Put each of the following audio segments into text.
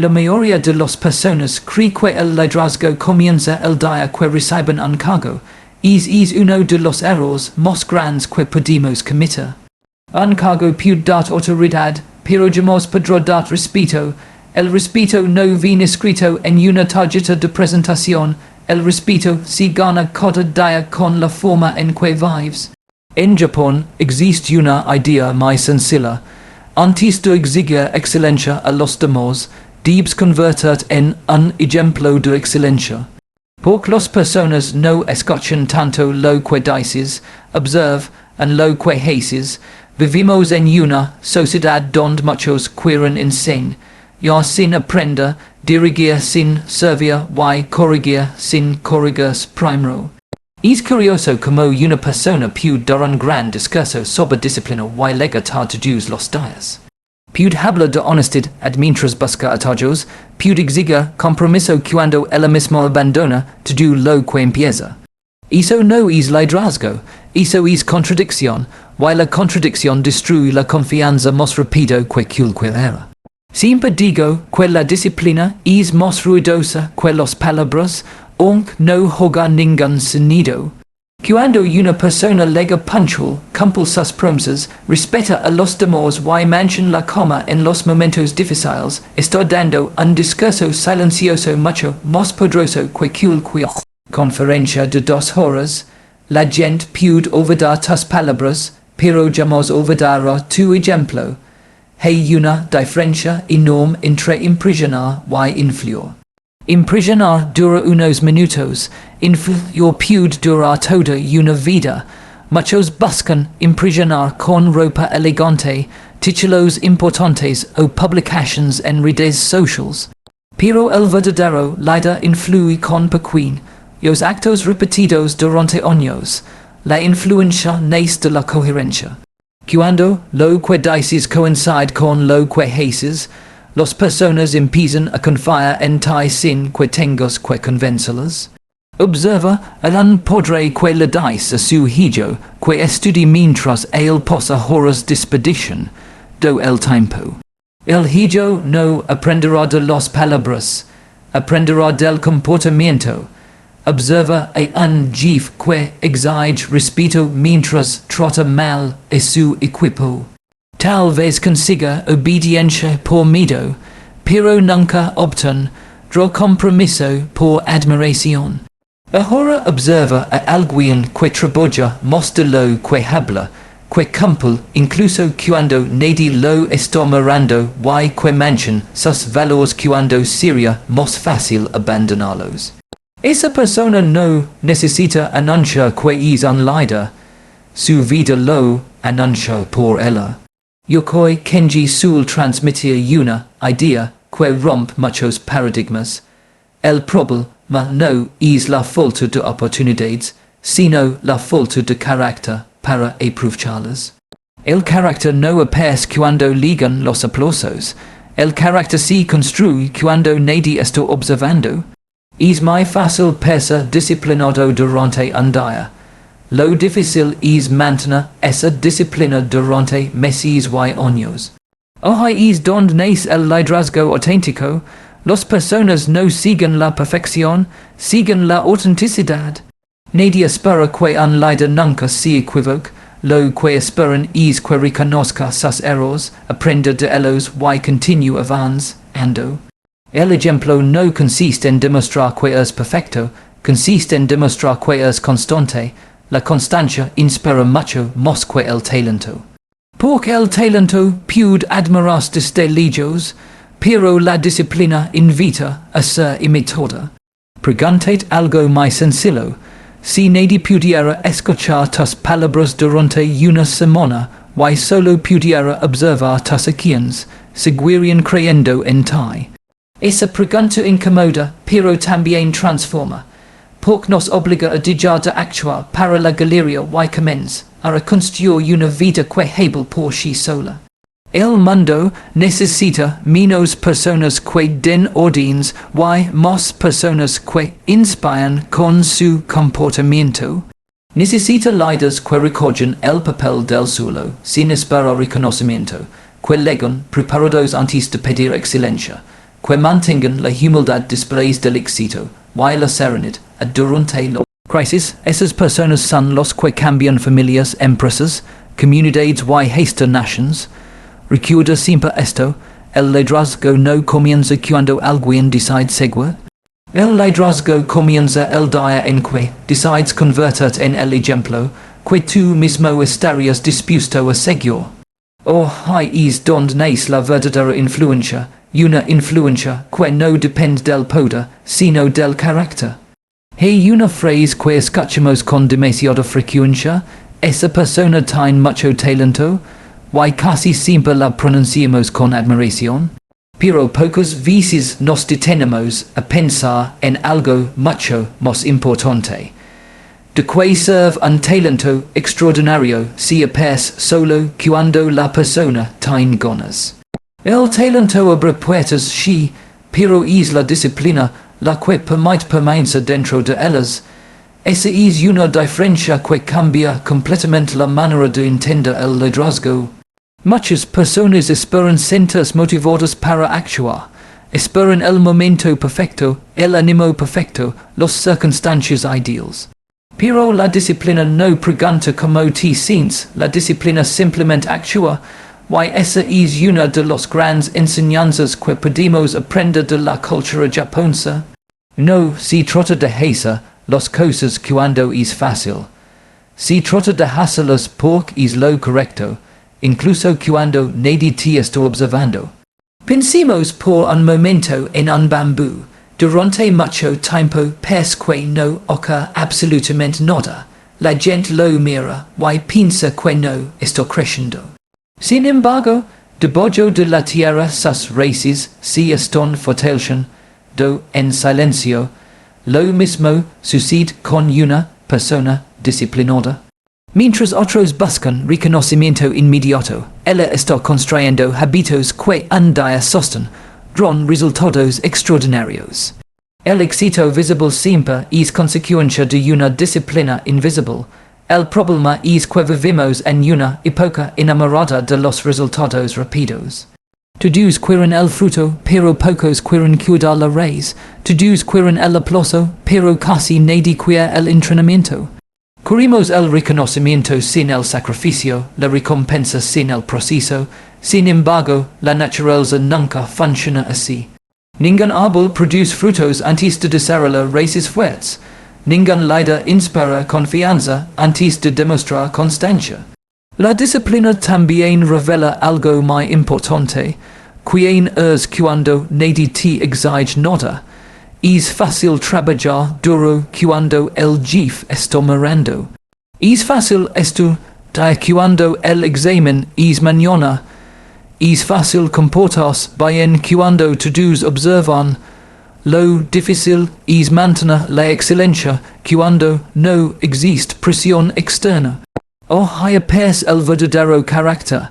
La mayoría de las personas cree que el liderazgo comienza el día que reciben un cargo. Es uno de los errores más grandes que podemos cometer. Un cargo puede dar autoridad, pero jamás podrá dar respeto. El respeto no viene escrito en una tarjeta de presentación. El respeto se gana cada día con la forma en que vives. En Japón existe una idea muy sencilla. Antes de exigir excelencia a los demás, debes convertirte en un ejemplo de excelencia. Porque las personas no escuchan tanto lo que dices, observan lo que haces. Vivimos en una sociedad donde muchos quieren enseñar sin aprender, dirigir sin servir y corregir sin corregirse primero. Es curioso como una persona puede dar un gran discurso sobre disciplina y legado todos los días. Puede hablar de honestidad mientras busca atajos, puede exigir compromiso cuando él mismo abandona todo lo que empieza. Eso no es liderazgo, eso es contradicción, y la contradicción destruye la confianza más rápido que cualquier era. Siempre digo que la disciplina es más ruidosa que las palabras, aunque no juega ningún sonido. Cuando una persona lega puntual, cumple sus promesas, respeta a los demás y mantiene la calma en los momentos difíciles, está dando un discurso silencioso mucho más poderoso que cualquier conferencia de 2 horas. La gente puede olvidar tus palabras, pero jamás olvidará tu ejemplo. Hay una diferencia enorme entre impresionar y influir. Impresionar dura unos minutos, influir puede durar toda una vida. Muchos buscan impresionar con ropa elegante, títulos importantes o publicaciones en redes sociales. Pero el verdadero líder influye con pequeños actos repetidos durante años. La influencia nace de la coherencia. Cuando lo que dices coincide con lo que haces, las personas empiezan a confiar en ti sin que tengas que convencerlas. Observa el padre que le dice a su hijo que estudie mientras él pasa horas de expedición do el tiempo. El hijo no aprenderá de las palabras, aprenderá del comportamiento. Observa a un jefe que exige respeto mientras trata mal a su equipo. Tal vez consiga obediencia por miedo, pero nunca obtendrá compromiso por admiración. Ahora observa a alguien que trabaja más de lo que habla, que cumple incluso cuando nadie lo está mirando y que mantiene sus valores cuando sería más fácil abandonarlos. Esa persona no necesita anunciar que es un líder, su vida lo anuncia por ella. Yokoi Kenji suele transmitir una idea que rompe muchos paradigmas. El problema no es la falta de oportunidades, sino la falta de carácter para aprovecharlas. El carácter no aparece cuando llegan los aplausos. El carácter se construye cuando nadie está observando. Es muy fácil ser disciplinado durante un día. Lo difícil es mantener esa disciplina durante meses y años. Ahí es donde nace el liderazgo auténtico. Las personas no siguen la perfección, siguen la autenticidad. Nadie espera que un líder nunca se equivoque. Lo que esperan es que reconozca sus errores, aprenda de ellos y continúe avanzando. El ejemplo no consiste en demostrar que es perfecto, consiste en demostrar que es constante. La constancia inspira mucho más que el talento. Porque el talento puede admirarse desde lejos, pero la disciplina invita a ser imitada. Pregúntate algo muy sencillo. Si nadie pudiera escuchar tus palabras durante una semana, y solo pudiera observar tus acciones, seguirían creyendo en ti. Esa pregunta incomoda, pero también transforma. Porque nos obliga a dejar de actuar para la galería y comenzar a construir una vida que hable por sí sola. El mundo necesita menos personas que den órdenes y más personas que inspiran con su comportamiento. Necesita líderes que recogen el papel del suelo sin esperar reconocimiento, que legan preparados antes de pedir excelencia, que mantengan la humildad después del éxito, y la serenidad durante la crisis. Esas personas son los que cambian familias, empresas, comunidades y hasta nations. Recuerda siempre esto, el liderazgo no comienza cuando alguien decide seguir. El liderazgo comienza el día en que decides convertirte en el ejemplo que tú mismo estarías dispuesto a seguir. Ahí es donde nace la verdadera influencia, una influencia que no depende del poder, sino del carácter. Hay una frase que escuchamos con demasiada frecuencia: esa persona tiene mucho talento, y casi siempre la pronunciamos con admiración. Pero pocas veces nos detenemos a pensar en algo mucho más importante. De que serve un talento extraordinario si aparece solo cuando la persona tiene ganas. El talento abre puertas sí, pero es la disciplina la que permite permanecer dentro de ellas. Esa es una diferencia que cambia completamente la manera de entender el liderazgo. Muchas personas esperan sentirse motivadas para actuar. Esperan el momento perfecto, el ánimo perfecto, las circunstancias ideales. Pero la disciplina no pregunta cómo te sientes, la disciplina simplemente actúa. Y esa es una de las grandes enseñanzas que podemos aprender de la cultura japonesa. No se trata de hacer las cosas cuando es fácil. Se trata de hacerlas porque es lo correcto, incluso cuando nadie te está observando. Pensemos por un momento en un bambú. Durante mucho tiempo parece que no ocurre absolutamente nada. La gente lo mira y piensa que no está creciendo. Sin embargo, debajo de la tierra sus raíces se están fortaleciendo en silencio. Lo mismo sucede con una persona disciplinada. Mientras otros buscan reconocimiento inmediato, ella está construyendo hábitos que un día sostendrán resultados extraordinarios. El éxito visible siempre es consecuencia de una disciplina invisible. El problema es que vivimos en una época enamorada de los resultados rápidos. Todos quieren el fruto, pero pocos quieren cuidar la raíz. Todos quieren el aplauso, pero casi nadie quiere el entrenamiento. Queremos el reconocimiento sin el sacrificio, la recompensa sin el proceso. Sin embargo, la naturaleza nunca funciona así. Ningún árbol produce frutos antes de desarrollar raíces fuertes. Ningún líder inspira confianza antes de demostrar constancia. La disciplina también revela algo muy importante. Quien es cuando nadie te exige nada. Es fácil trabajar duro cuando el jefe está mirando. Es fácil estudiar cuando el examen es mañana. Es fácil comportarse bien cuando todos observan. Lo difícil es mantener la excelencia cuando no existe presión externa. Ahí aparece el verdadero carácter.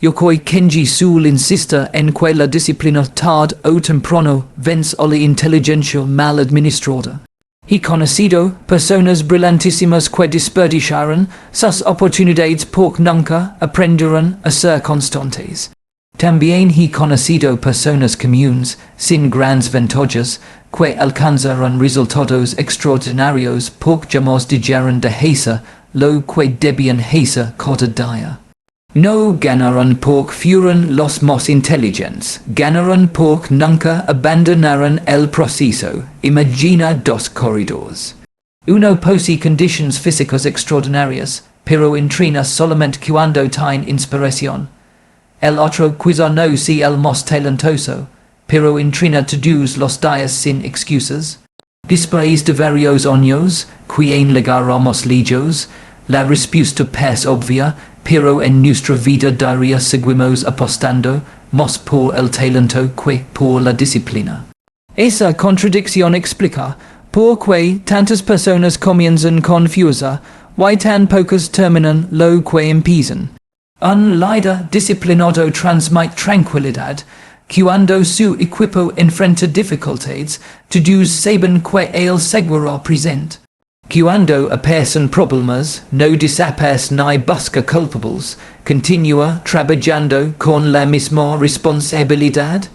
Yokoi Kenji suele insistir en que la disciplina tarde o temprano vence a la inteligencia mal administrada. He conocido personas brillantísimas que desperdiciaron sus oportunidades porque nunca aprendieron a ser constantes. También he conocido personas comunes, sin grandes ventajas, que alcanzaron resultados extraordinarios porque jamás dijeron de hacer lo que debían hacer cada día. No ganaron porque fueron los más inteligentes, ganaron porque nunca abandonaron el proceso. Imagina dos corredores. Uno posee condiciones físicas extraordinarias, pero entrena solamente cuando tiene inspiración. El otro quizá no sea el más talentoso, pero entrena todos los días sin excusas. Después de varios años, quien llegará más lejos, la respuesta parece obvia, pero en nuestra vida diaria seguimos apostando más por el talento que por la disciplina. Esa contradicción explica por qué tantas personas comienzan confusa y tan pocas terminan lo que empiezan. Un líder disciplinado transmite tranquilidad. Cuando su equipo enfrenta dificultades, todos saben que él seguirá presente. Cuando aparecen problemas, no desaparece ni busca culpables, continúa trabajando con la misma responsabilidad.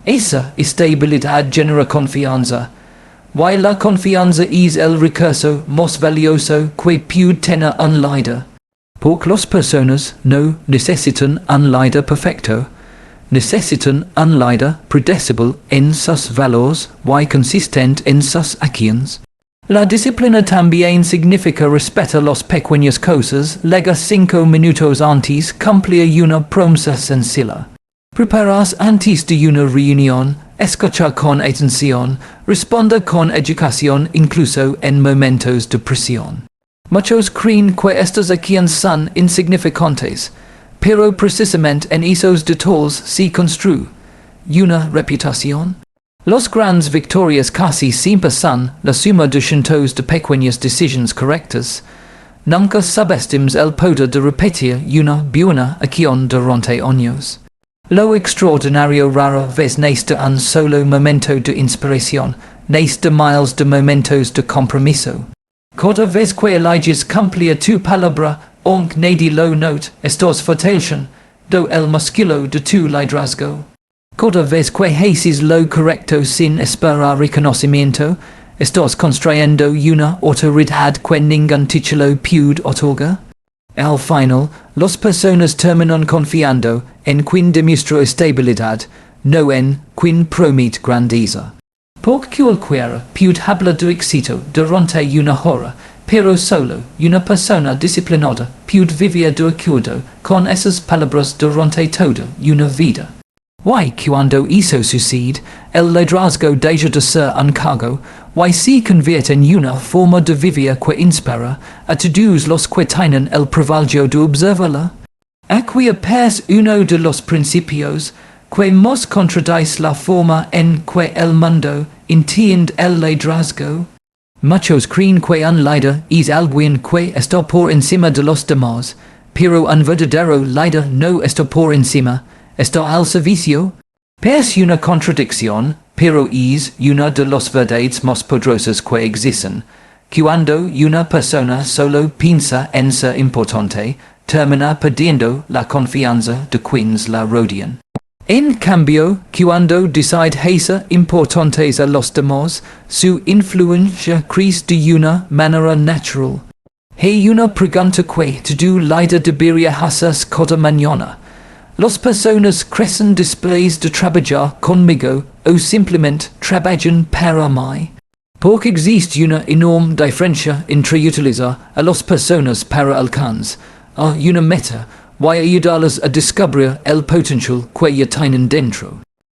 Esa estabilidad genera confianza. Y la confianza es el recurso más valioso que puede tener un líder. Porque las personas no necesitan un líder perfecto. Necesitan un líder predecible en sus valores y consistente en sus acciones. La disciplina también significa respetar las pequeñas cosas, lega 5 minutos antes, cumplir una promesa sencilla. Prepararse antes de una reunión, escuchar con atención, responder con educación incluso en momentos de presión. Muchos creen que estas acciones son insignificantes, pero precisamente en esos detalles se construye una reputación. Las grandes victorias casi siempre son la suma de cientos de pequeñas decisiones correctas. Nunca subestimes el poder de repetir una buena acción durante años. Lo extraordinario rara vez nace un solo momento de inspiración, nace de miles de momentos de compromiso. Cada vez que eliges cumplir tu palabra, aunque nadie lo note, estás fortaleciendo el músculo de tu liderazgo. Cada vez que haces lo correcto sin esperar reconocimiento, estás construyendo una autoridad que ningún título puede otorgar. Al final, las personas terminan confiando en quien demuestra estabilidad, no en quien promete grandeza. Porque cualquiera puede hablar de éxito durante una hora, pero solo una persona disciplinada puede vivir de acuerdo con esas palabras durante toda una vida. Y cuando eso sucede, el liderazgo deja de ser un cargo, y se convierte en una forma de vivir que inspira a todos los que tienen el privilegio de observarla. Aquí es uno de los principios que más contradice la forma en que el mundo entiende el liderazgo. Muchos creen que un líder es alguien que está por encima de los demás, pero un verdadero líder no está por encima, está al servicio. Es una contradicción, pero es una de las verdades más poderosas que existen. Cuando una persona solo piensa en ser importante, termina perdiendo la confianza de quienes la rodean. En cambio, cuando decide ser importantes a los demás, su influencia crece de una manera natural. Hay una pregunta que todo líder debería hacer cada mañana. Las personas crecen después de trabajar conmigo o simplemente trabajan para mí. Porque existe una enorme diferencia entre utilizar a las personas para alcanzar a una meta y ayudarlas a descubrir el potencial que ya tienen dentro.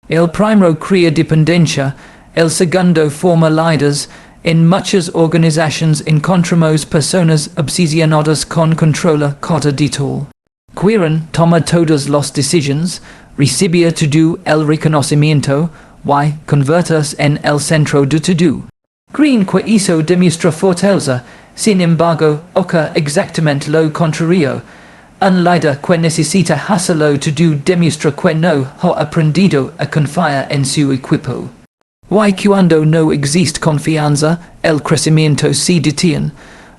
El primero crea dependencia, el segundo forma líderes. En muchas organizaciones encontramos personas obsesionadas con controlar cada detalle. Quieren tomar todas las decisiones, recibir todo el reconocimiento y convertirse en el centro de todo. Creen que eso demuestra fortaleza, sin embargo, ocurre exactamente lo contrario. Un líder que necesita hacerlo todo demuestra que no ha aprendido a confiar en su equipo. Y cuando no existe confianza, el crecimiento se detiene.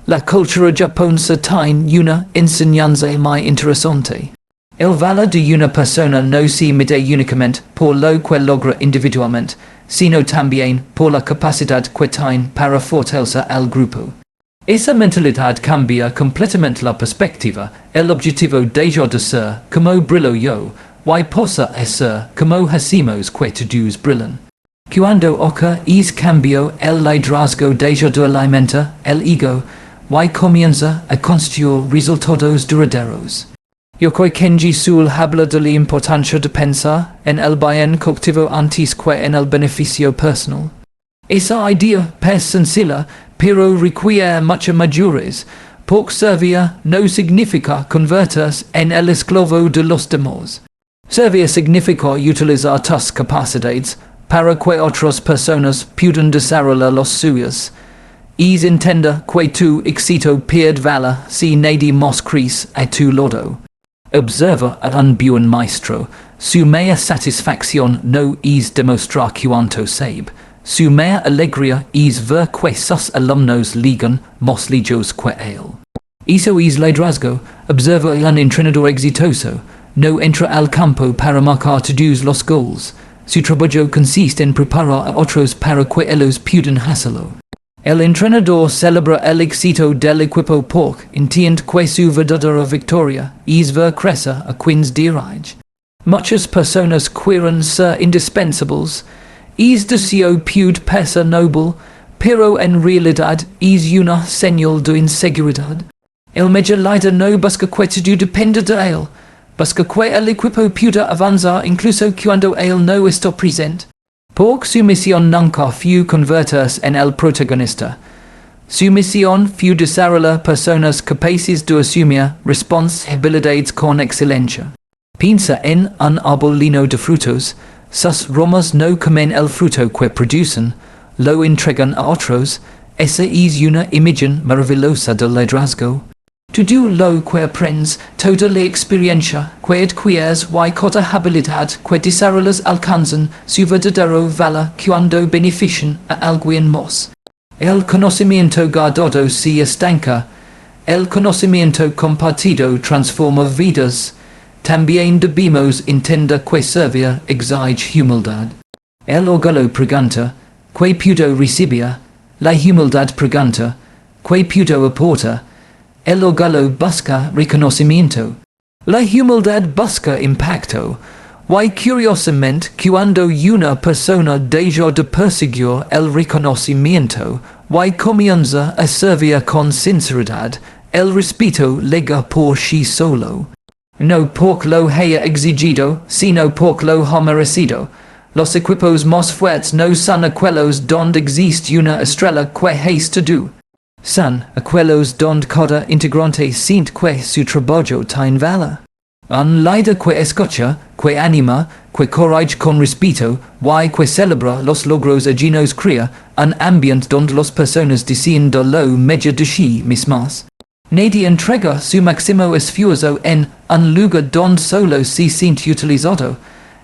La cultura japonesa tiene una enseñanza muy interesante. El valor de una persona no se mide únicamente por lo que logra individualmente, sino también por la capacidad que tiene para fortalecer al grupo. Esa mentalidad cambia completamente la perspectiva. El objetivo deja de ser como brillo yo, y pasa a ser como hacemos que todos brillan. Cuando ocurre ese cambio, el liderazgo deja de alimentar el ego, y comienza a construir resultados duraderos. Yokoi Kenji habla de la importancia de pensar en el bien colectivo antes que en el beneficio personal. Esa idea es sencilla, pero requiere mucha madurez, porque servir no significa convertirse en el esclavo de los demás. Servir significa utilizar tus capacidades para que otras personas puedan desarrollar las suyas. Es entender que tu éxito pierde valor si nadie más crece a tu lado. Observa a un buen maestro. Su mayor satisfacción no es demostrar cuánto sabe. Su mayor alegría es ver que sus alumnos ligan más lejos que él. Eso es liderazgo. Observa a un entrenador exitoso. No entra al campo para marcar todos los goles. su trabajo consiste en preparar a otros para que ellos puedan hacerlo. El entrenador celebra el éxito del equipo porque entiende que su verdadera victoria es ver crecer a quienes dirige. Muchas personas quieren ser indispensables, es deseo puede parecer noble, pero en realidad es una señal de inseguridad. El mejor líder no busca que todo dependa de él, busca que el equipo pueda avanzar incluso cuando él no está presente. Porque su misión nunca fue convertirse en el protagonista. Su misión fue desarrollar personas capaces de asumir responsabilidades con excelencia. Piensa en un árbol lleno de frutos, sus ramas no comen el fruto que producen, lo entregan a otros. Esa es una imagen maravillosa del liderazgo. Todo lo que aprendes, toda la experiencia que adquieres y cada habilidad que desarrollas alcanzan su verdadero valor cuando benefician a alguien más. El conocimiento guardado se estanca, el conocimiento compartido transforma vidas. También debemos entender que servir exige humildad. El orgullo pregunta, ¿qué puedo recibir? La humildad pregunta, ¿qué puedo aportar? El orgullo busca reconocimiento. La humildad busca impacto. Y curiosamente, cuando una persona deja de perseguir el reconocimiento, y comienza a servir con sinceridad, el respeto llega por sí solo. No porque lo haya exigido, sino porque lo ha merecido. Los equipos más fuertes no son aquellos donde existe una estrella que hace todo. Son aquellos donde cada integrante siente que su trabajo tiene valor. Un líder que escucha, que anima, que corrige con respeto, y que celebra los logros ajenos crea un ambiente donde las personas desean de lo mejor de sí mismas. Nadie entrega su máximo esfuerzo en un lugar donde solo se siente utilizado.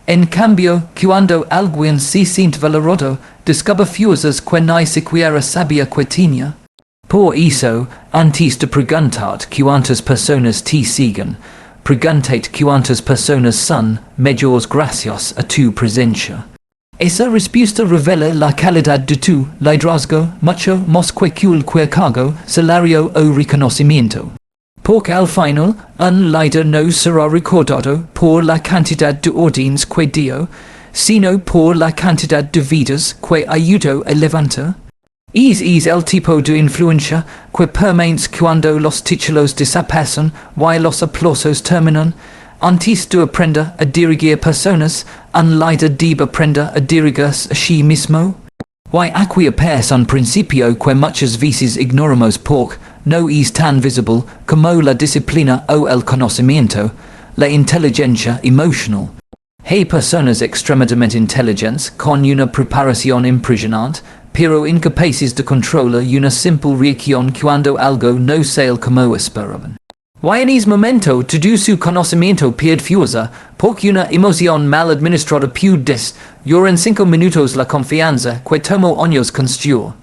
En cambio, cuando alguien se siente valorado, descubre fuerzas que ni siquiera sabía que tenía. Por eso, antes de preguntar cuántas personas te siguen, pregúntate cuántas personas son mejores gracias a tu presencia. Esa respuesta revela la calidad de tu liderazgo mucho más que cualquier cargo, salario o reconocimiento. Porque al final, un líder no será recordado por la cantidad de órdenes que dio, sino por la cantidad de vidas que ayudó a levantar. Es el tipo de influencia que permanece cuando los títulos desaparecen y los aplausos terminan. Antes de aprender a dirigir personas, un líder debe aprender a dirigirse a sí mismo. Y aquí aparece un principio que muchas veces ignoramos porque no es tan visible como la disciplina o el conocimiento, la inteligencia emocional. Hay personas extremadamente inteligentes con una preparación impresionante, pero incapaces de controlar una simple reacción cuando algo no sale como esperaban. Y en ese momento todo su conocimiento pierde fuerza, porque una emoción mal administrada puede destruir en 5 minutos la confianza que tomó años construir.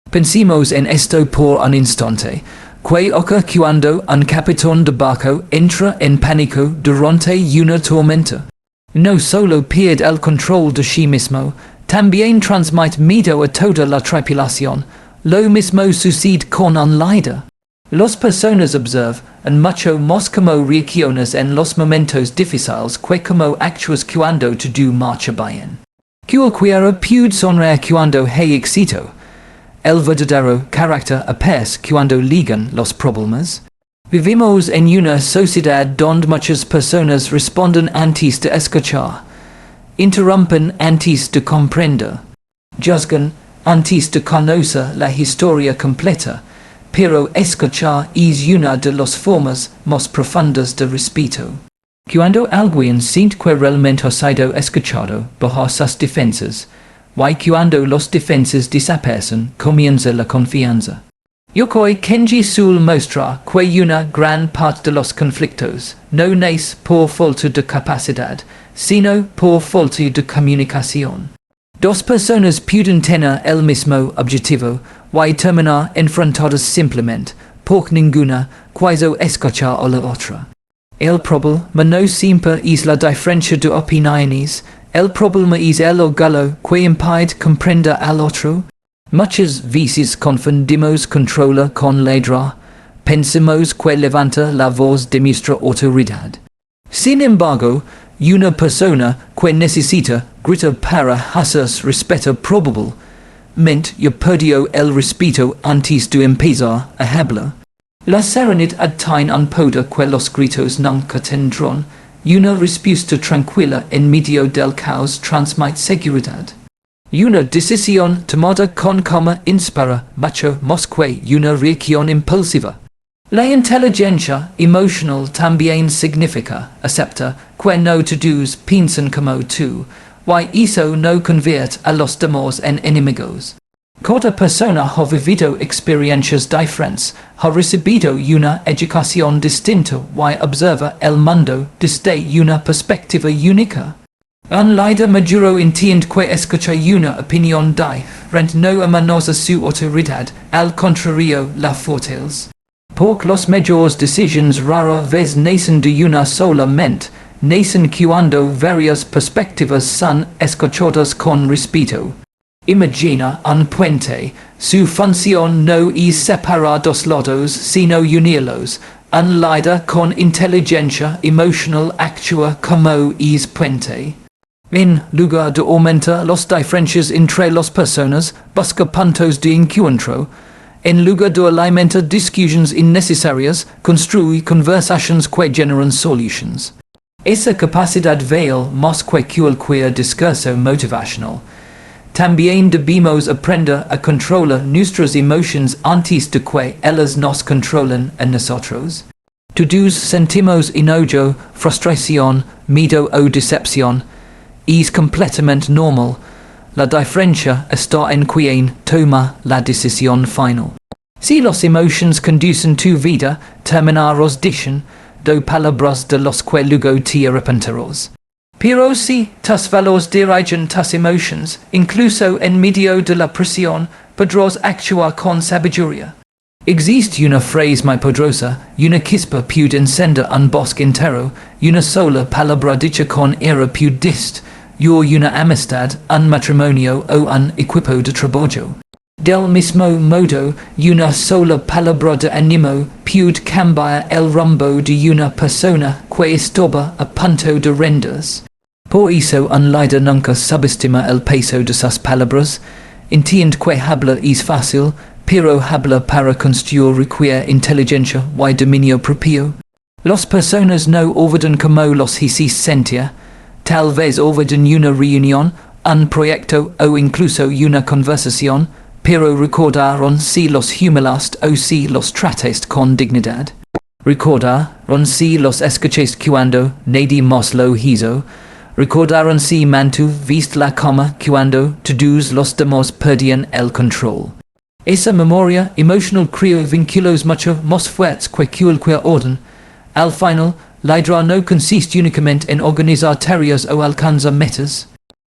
Pensemos en esto por un instante, que ocurre cuando un capitán de barco entra en pánico durante una tormenta. No solo pierde el control de sí mismo, también transmite miedo a toda la tripulación. Lo mismo sucede con un líder. Las personas observan mucho más como reacciones en los momentos difíciles que como actúas cuando todo marcha bien. Cualquiera puede sonreír cuando hay éxito. El verdadero carácter aparece cuando llegan los problemas. Vivimos en una sociedad donde muchas personas responden antes de escuchar, interrumpen antes de comprender, juzgan antes de conocer la historia completa, pero escuchar es una de las formas más profundas de respeto. Cuando alguien siente que realmente ha sido escuchado, baja sus defensas, y cuando las defensas desaparecen, comienza la confianza. Yokoi Kenji suele mostrar que una gran parte de los conflictos no nace por falta de capacidad, sino por falta de comunicación. Dos personas pueden tener el mismo objetivo y terminar enfrentadas simplemente porque ninguna quiso escuchar a la otra. El problema no siempre es la diferencia de opiniones, El problema es el orgullo que impide comprender al otro. Muchas veces confundimos controlar con liderar. Pensamos que levanta la voz demuestra autoridad. Sin embargo, una persona que necesita gritar para hacer respeto probable. Yo perdió el respeto antes de empezar a hablar. La serenidad tiene un poder que los gritos nunca tendrán. Una respuesta tranquila en medio del caos transmite seguridad. Una decisión tomada con calma inspira mucho más que una reacción impulsiva. La inteligencia emocional también significa aceptar que no todos piensan como tú, y eso no convierte a los demás en enemigos. Cada persona ha vivido experiencias diferentes, ha recibido una educación distinta y observa el mundo desde una perspectiva única. Un líder maduro entiende que escuchar una opinión diferente no amenaza su autoridad, al contrario la fortalece. Porque las mejores decisiones rara vez nacen de una sola mente, nacen cuando varias perspectivas son escuchadas con respeto. Imagina un puente, su función no es separar dos lados sino unirlos. Un líder con inteligencia emocional actúa como es puente. En lugar de aumentar las diferencias entre las personas, busca puntos de encuentro. En lugar de alimentar discusiones innecesarias, construye conversaciones que generan soluciones. Esa capacidad vale más que cualquier discurso motivacional. También debemos aprender a controlar nuestras emociones antes de que ellas nos controlen a nosotros. Todos sentimos enojo, frustración, miedo o decepción. Es completamente normal. La diferencia está en quien toma la decisión final. Si las emociones conducen tu vida, terminarás diciendo palabras de las que luego te arrepentirás. Pero si tus valores dirigen tus emociones, incluso en medio de la presión, podrás actuar con sabiduría. Existe una frase muy poderosa, una chispa puede encender un bosque entero, una sola palabra dicha con ira puede una amistad, un matrimonio o un equipo de trabajo. Del mismo modo, una sola palabra de ánimo puede cambiar el rumbo de una persona que estaba a punto de rendirse. Por eso un líder nunca subestima el peso de sus palabras. Entiende que hablar es fácil, pero hablar para construir requiere inteligencia y dominio propio. Las personas no olvidan como los hice sentir. Tal vez olvidan una reunión, un proyecto o incluso una conversación, pero recordaron si los humillaste o si los trataste con dignidad. Recordaron si los escuchaste cuando nadie más lo hizo. Recordaron si mantuviste la calma cuando todos los demás perdían el control. Esa memoria emocional crea vínculos mucho más fuertes que cualquier orden. Al final, liderar no consiste únicamente en organizar tareas o alcanzar metas.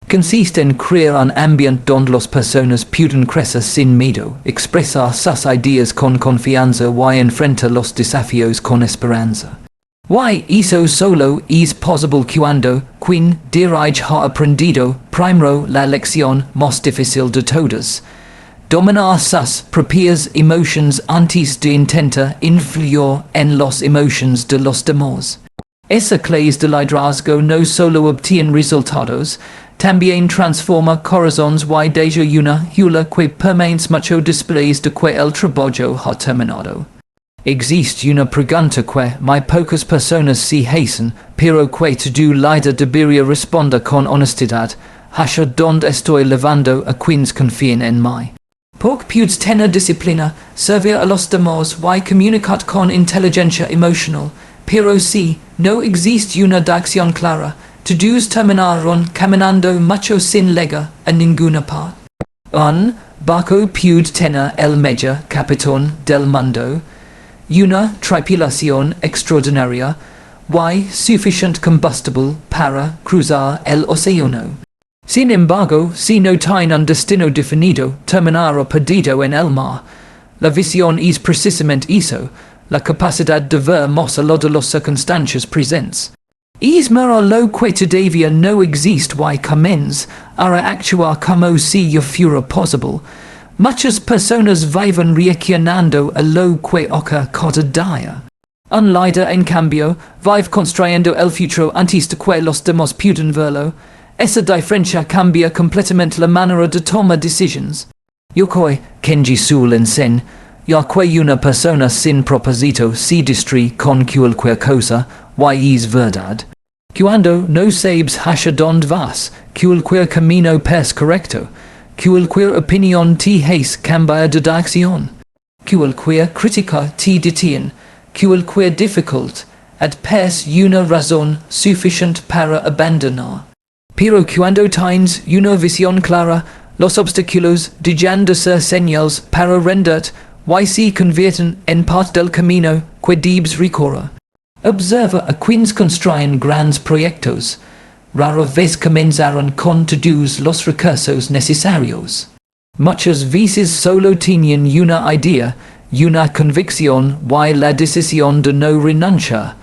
Consiste en crear un ambiente donde las personas pueden crecer sin miedo, expresar sus ideas con confianza y enfrentar los desafíos con esperanza. Eso solo es posible cuando quien dirige ha aprendido primero la lección más difícil de todas. Dominar sus propias emociones antes de intentar influir en las emociones de los demás. Esa clase de liderazgo no solo obtiene resultados, también transforma corazones y deja una huella que permanece mucho después de que el trabajo ha terminado. Existe una pregunta que muy pocas personas se hacen, pero que todo líder debería responder con honestidad: ¿hacia dónde estoy llevando a quienes confían en mí? Porque puedes tener disciplina, servir a los demás y comunicar con inteligencia emocional, pero si no existe una dirección clara, todos terminarán caminando mucho sin llegar a ninguna parte. Un barco puede tener el mejor capitán del mundo, una tripulación extraordinaria y suficiente combustible para cruzar el océano. Sin embargo, si no tiene un destino definido, terminará perdido en el mar. La visión es precisamente eso, la capacidad de ver más allá de las circunstancias presentes. Ismera lo que todavía no existe y commence a actuar como si yo fuera possible. Muchas personas viven reaccionando a lo que ocurre cada día. Un líder, en cambio, vive construyendo el futuro antes de que los demás puedan verlo. Esa diferencia cambia completamente la manera de tomar decisiones. Yokoi Kenji suelen sen, ya que una persona sin propósito se distrae con cualquier cosa, y es verdad. Cuando no sabes hacia dónde vas, cualquier camino es correcto. Cualquier opinión te hace cambiar de dirección. Cualquier crítica te detiene. Cualquier dificultad es una razón suficiente para abandonar. Pero cuando tienes una visión clara, los obstáculos dejan de ser señales para renderte y se convierten en parte del camino que debes recorrer. Observa a quienes construyen grandes proyectos. Rara vez comenzaron con todos los recursos necesarios. Muchas veces solo tienen una idea, una convicción y la decisión de no renunciar.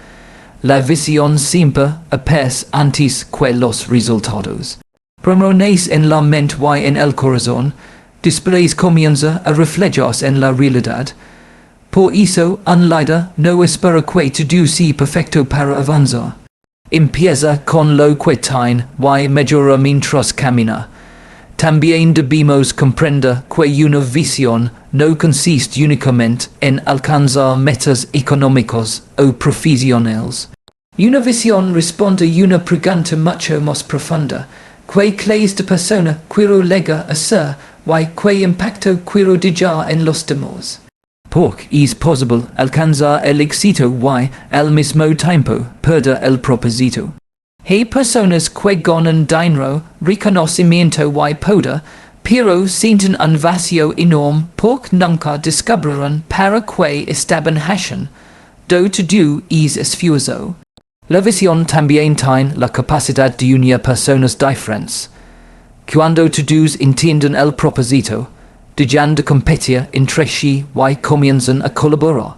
La visión siempre aparece antes que los resultados. Permanece en la mente y en el corazón, después comienza a reflejarse en la realidad. Por eso, un líder no espera que todo sea perfecto para avanzar. Empieza con lo que tiene y mejora mientras camina. También debemos comprender que una visión no consiste únicamente en alcanzar metas económicas o profesionales. Una visión responde a una pregunta mucho más profunda. ¿Qué clase de persona quiero llegar a ser y qué impacto quiero dejar en los demás? Porque es posible alcanzar el éxito y, al mismo tiempo, perder el propósito. Hay personas que ganan dinero, reconocimiento y poder, pero sienten un vacío enorme porque nunca descubrirán para qué estaban haciendo. Todo es esfuerzo. La visión también tiene la capacidad de unir personas diferentes. Cuando todos entienden el propósito, dejan de competir entre sí y comienzan a colaborar.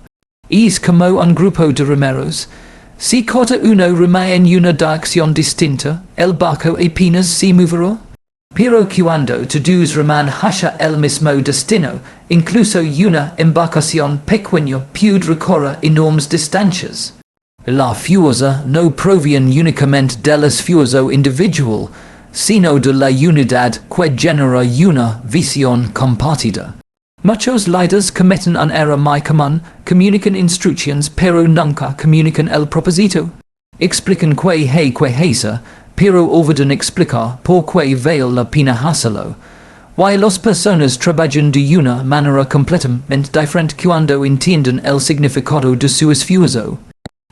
Es como un grupo de remeros. Si cada uno rema en una dirección distinta, el barco apenas se moverá. Pero cuando todos reman hacia el mismo destino, incluso una embarcación pequeña puede recorrer enormes distancias. La fuerza no proviene únicamente del esfuerzo individual, sino de la unidad que genera una visión compartida. Muchos líderes cometen un error muy común, comunican instrucciones pero nunca comunican el propósito. Explican que hay que hacer, pero olvidan explicar por qué vale la pena hacerlo. Y las personas trabajan de una manera completamente diferente cuando entienden el significado de su esfuerzo.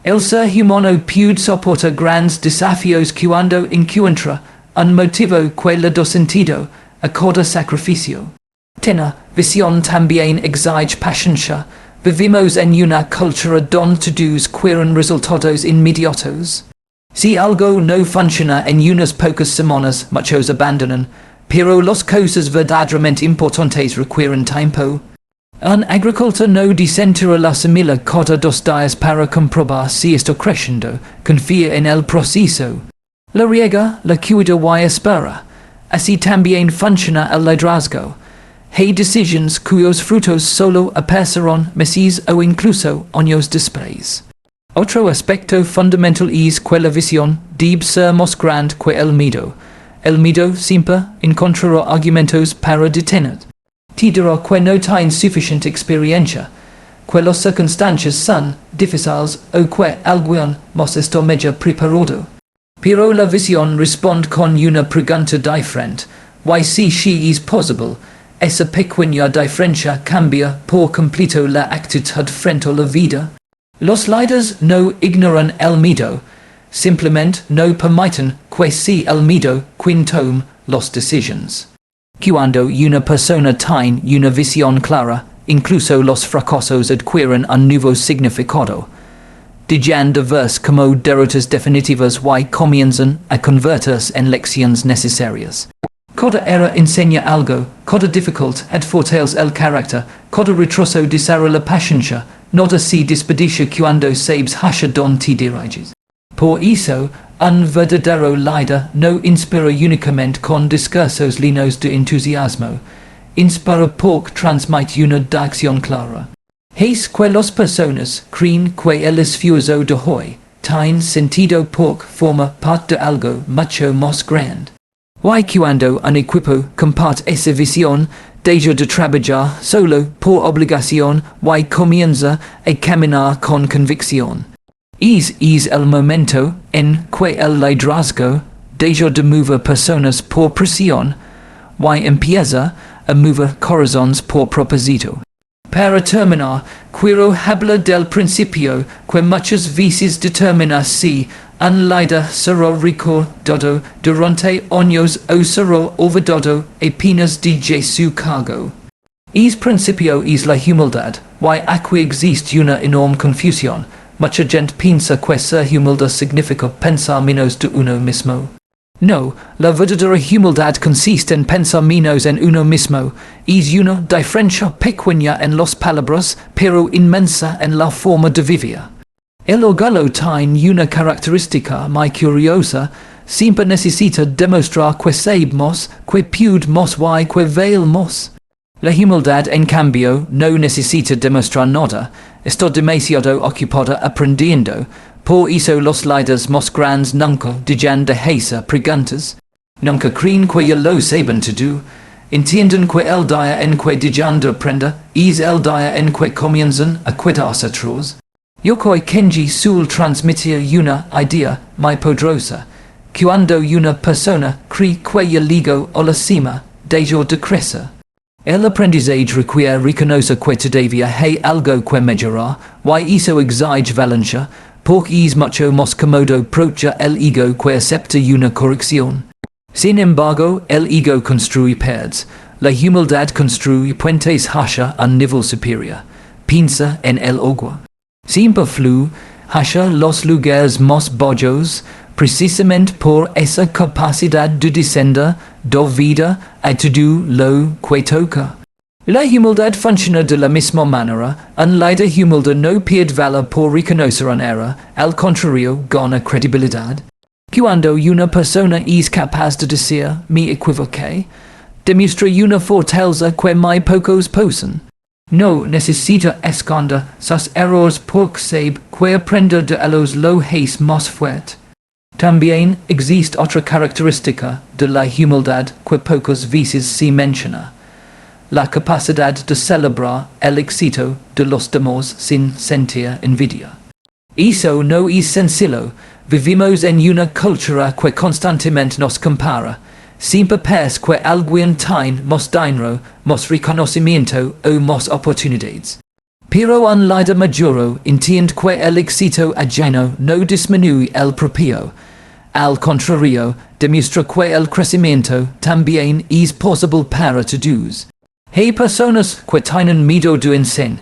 El ser humano puede soportar grandes desafíos cuando encuentra un motivo que le da sentido a cada sacrificio. Tener visión también exige paciencia. Vivimos en una cultura donde todos quieren resultados inmediatos. Si algo no funciona en unas pocas semanas, muchos abandonan, pero las cosas verdaderamente importantes requieren tiempo. Un agricultor no descentrará la semilla cada 2 días para comprobar si está creciendo, confía en el proceso. La riega, la cuida y espera. Así también funciona el liderazgo. Hay decisiones cuyos frutos solo aparecerán meses o incluso años después. Otro aspecto fundamental es que la visión debe ser más grande que el miedo. El miedo siempre encontrará argumentos para detener. Te dirá que no tienes suficiente experiencia, que las circunstancias son difíciles o que alguien más está mejor preparado. Pero la visión responde con una pregunta diferente. ¿Y si es posible? Esa pequeña diferencia cambia por completo la actitud frente a la vida. Los líderes no ignoran el miedo, simplemente no permiten que sea el miedo quien tome las decisiones. Cuando una persona tiene una visión clara, incluso los fracasos adquieren un nuevo significado. Dejan de verse como derrotas definitivas y comienzan a convertirse en lecciones necesarias. Cada error enseña algo, cada dificultad fortalece el carácter, cada retroceso desarrolla la paciencia, nada se desperdicia cuando sabes hacia dónde te diriges. Por eso, un verdadero líder no inspira únicamente con discursos llenos de entusiasmo, inspira porque transmite una dirección clara. Es que las personas creen que el esfuerzo de hoy tiene sentido porque forma parte de algo mucho más grande. Y cuando un equipo comparte esa visión, deja de trabajar solo por obligación y comienza a caminar con convicción. Es el momento en que el liderazgo deja de mover personas por presión y empieza a mover corazones por propósito. Para terminar, quiero hablar del principio que muchas veces determina si un líder será recordado durante años o será olvidado apenas de su cargo. El principio es la humildad, y aquí existe una enorme confusión. Mucha gente piensa que ser humilde significa pensar menos de uno mismo. No, la verdadera humildad consiste en pensar menos en uno mismo. Es una diferencia pequeña en las palabras, pero inmensa en la forma de vivir. El orgullo tiene una característica muy curiosa, siempre necesita demostrar que sabemos, que podemos y que valemos. La humildad, en cambio, no necesita demostrar nada, está demasiado ocupada aprendiendo. Por eso los líderes más grandes nunca dejan de hacer preguntas. Nunca creen que ya lo saben todo. Entienden que el día en que dejan de aprender es el día en que comienzan a quitarse atrás. Yokoi Kenji suele transmitir una idea muy poderosa. Cuando una persona cree que ya llegó a la cima, deja de crecer. El aprendizaje requiere reconocer que todavía hay algo que mejorar, y eso exige valencia, porque es mucho más cómodo proteger el ego que acepta una corrección. Sin embargo, el ego construye paredes, la humildad construye puentes hacia un nivel superior. Piensa en el agua. Siempre fluye hacia los lugares más bajos, precisamente por esa capacidad de descender, da vida a todo lo que toca. La humildad funciona de la misma manera. Un líder humilde no pierde valor por reconocer un error, al contrario, gana credibilidad. Cuando una persona es capaz de decir, me equivoqué, demuestra una fortaleza que muy pocos poseen. No necesita esconder sus errores porque sabe que aprender de ellos lo es más fuerte. También existe otra característica de la humildad que pocas veces se menciona. La capacidad de celebrar el éxito de los demás sin sentir envidia. Eso no es sencillo. Vivimos en una cultura que constantemente nos compara. Siempre parece que alguien tiene más dinero, más reconocimiento o más oportunidades. Pero un líder maduro entiende que el éxito ajeno no disminuye el propio. Al contrario, demuestra que el crecimiento también es posible para todos. Hay personas que tienen miedo de enseñar,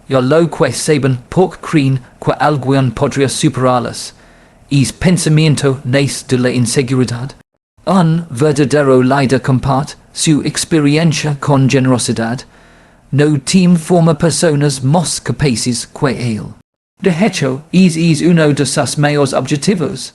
ya lo que saben porque creen que alguien podría superarlas. Es pensamiento nace de la inseguridad. Un verdadero líder comparte su experiencia con generosidad. No forma personas más capaces que él. De hecho, es uno de sus mayores objetivos.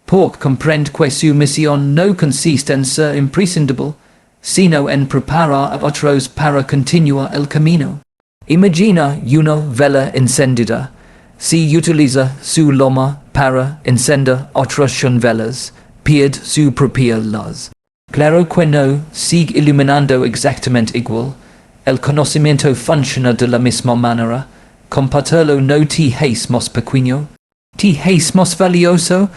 Porque comprende que su misión no consiste en ser imprescindible, sino en preparar a otros para continuar el camino. Imagina una vela encendida. Si utiliza su loma para encender otras velas, pierde su propia luz. Claro que no sigue iluminando exactamente igual. El conocimiento funciona de la misma manera. Compartirlo no te hace más pequeño. Te hace más valioso.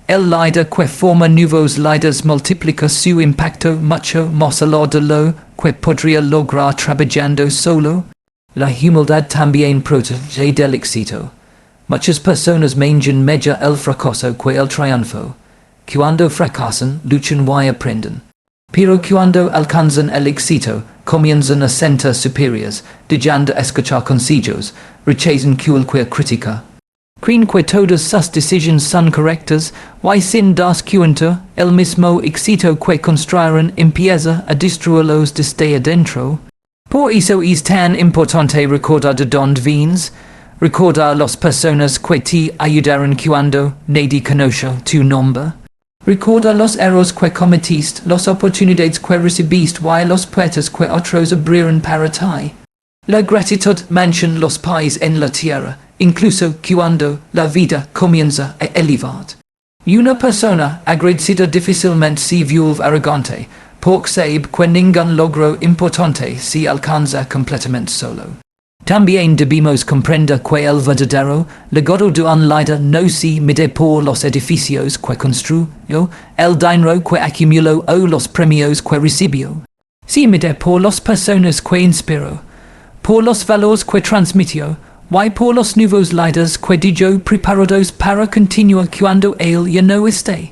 El líder que forma nuevos líderes multiplica su impacto mucho más allá de lo que podría lograr trabajando solo. La humildad también protege del éxito. Muchas personas manjan mejor el fracaso que el triunfo. Cuando fracasan, luchan y aprenden. Pero cuando alcanzan el éxito, comienzan a sentir superiores, dejando de escuchar consejos, rechazan cualquier crítica. Creen que todas sus decisiones son correctas, y sin darse cuenta, el mismo éxito que construyeron empieza a destruirlos desde adentro. Por eso es tan importante recordar de dónde vienes. Recordar las personas que te ayudaron cuando nadie conoce tu nombre. Recuerda los errores que cometiste, las oportunidades que recibiste y las puertas que otros abrieron para ti. La gratitud mantiene los pies en la tierra, incluso cuando la vida comienza a elevar. Una persona agradecida difícilmente se vuelve arrogante, porque sabe que ningún logro importante se alcanza completamente solo. También debemos comprender que el verdadero legado de un líder no se mide por los edificios que construyó, el dinero que acumuló o los premios que recibió. Se mide por las personas que inspiró, por los valores que transmitió, y por los nuevos líderes que dejó preparados para continuar cuando él ya no esté.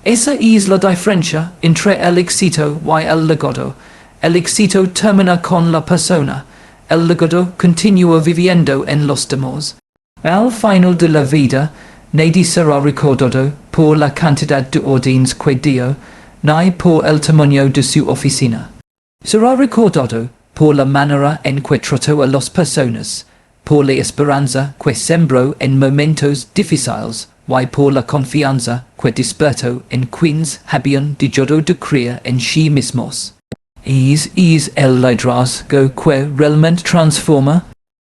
Esa es la diferencia entre el éxito y el legado. El éxito termina con la persona. El legado continúa viviendo en los demás. Al final de la vida, nadie será recordado por la cantidad de órdenes que dio, ni por el tamaño de su oficina. Será recordado por la manera en que trató a las personas, por la esperanza que sembró en momentos difíciles, y por la confianza que despertó en quienes habían dejado de creer en sí mismos. Es el liderazgo que realmente transforma.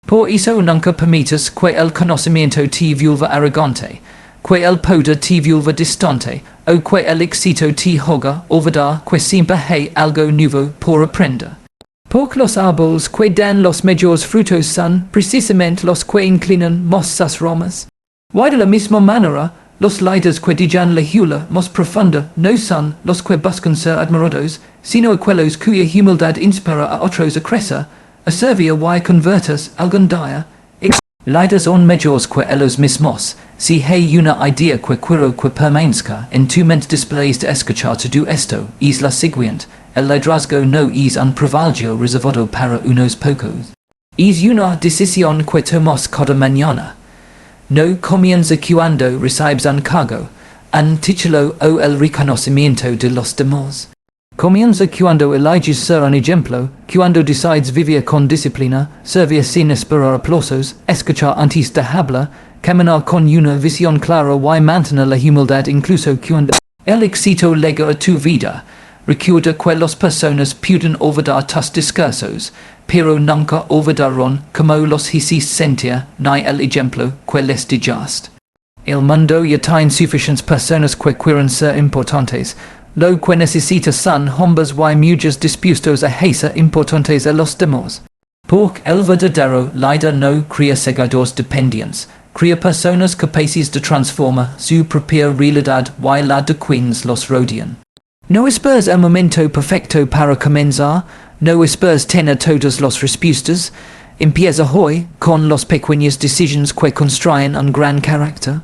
Por eso nunca permitas que el conocimiento te vuelva arrogante, que el poder te vuelva distante, o que el éxito te haga olvidar que siempre hay algo nuevo por aprender. Porque los árboles que dan los mejores frutos son precisamente los que inclinan más sus ramas. Y de la misma manera, los líderes que dejan la hula más profunda no son los que buscan ser admirados, sino aquellos cuya humildad inspira a otros a crecer, a servir y convertirse algún día. Líderes son mejores que ellos mismos. Si hay una idea que quiero que permanezca en tu mente después de escuchar todo esto, es la siguiente: el liderazgo no es un privilegio reservado para unos pocos. Es una decisión que tomas cada mañana. No comienza cuando recibes un cargo, un título o el reconocimiento de los demás. Comienza cuando eliges ser un ejemplo, cuando decides vivir con disciplina, servir sin esperar aplausos, escuchar antes de hablar, caminar con una visión clara y mantener la humildad incluso cuando el éxito llega a tu vida. Recuerda que las personas pueden olvidar tus discursos, pero nunca olvidarán cómo los hiciste sentir ni el ejemplo que les dejaste. El mundo ya tiene suficientes personas que quieren ser importantes. Lo que necesita son hombres y mujeres dispuestos a hacer importantes a los demás. Porque el verdadero líder no crea seguidores dependientes, crea personas capaces de transformar su propia realidad y la de quienes los rodean. No esperes el momento perfecto para comenzar, no esperes tener todas las respuestas. Empieza hoy con las pequeñas decisiones que construyen un gran carácter.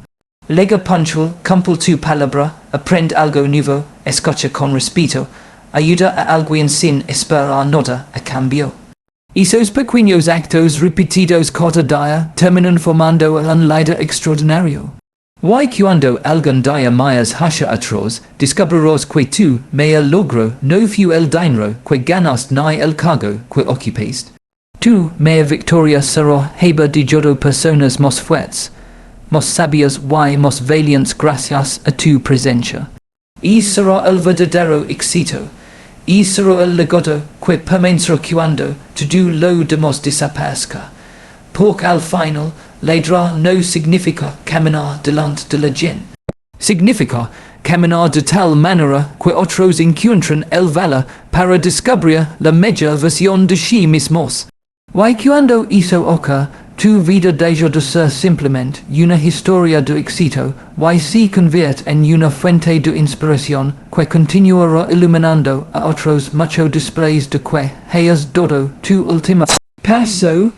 Lega puntual, cumple tu palabra, aprende algo nuevo, escucha con respeto, ayuda a alguien sin esperar nada a cambio. Esos pequeños actos repetidos cada día terminan formando un líder extraordinario. Y cuando algún día más hacia atrás, descubrirás que tu mayor logro no fue el dinero que ganaste ni el cargo que ocupaste. Tu mayor victoria será haber dejado personas más fuertes, más sabias y más valientes gracias a tu presencia. Y será el verdadero éxito. Y será el legado que permanecerá cuando todo lo demás desaparezca. Porque al final, liderar no significa caminar delante de la gente. Significa caminar de tal manera que otros encuentren el valor para descubrir la mejor versión de sí mismos. Y cuando eso ocurre, tu vida deja de ser simplemente una historia de éxito y se convierte en una fuente de inspiración que continuará iluminando a otros mucho después de que hayas dado tu último paso.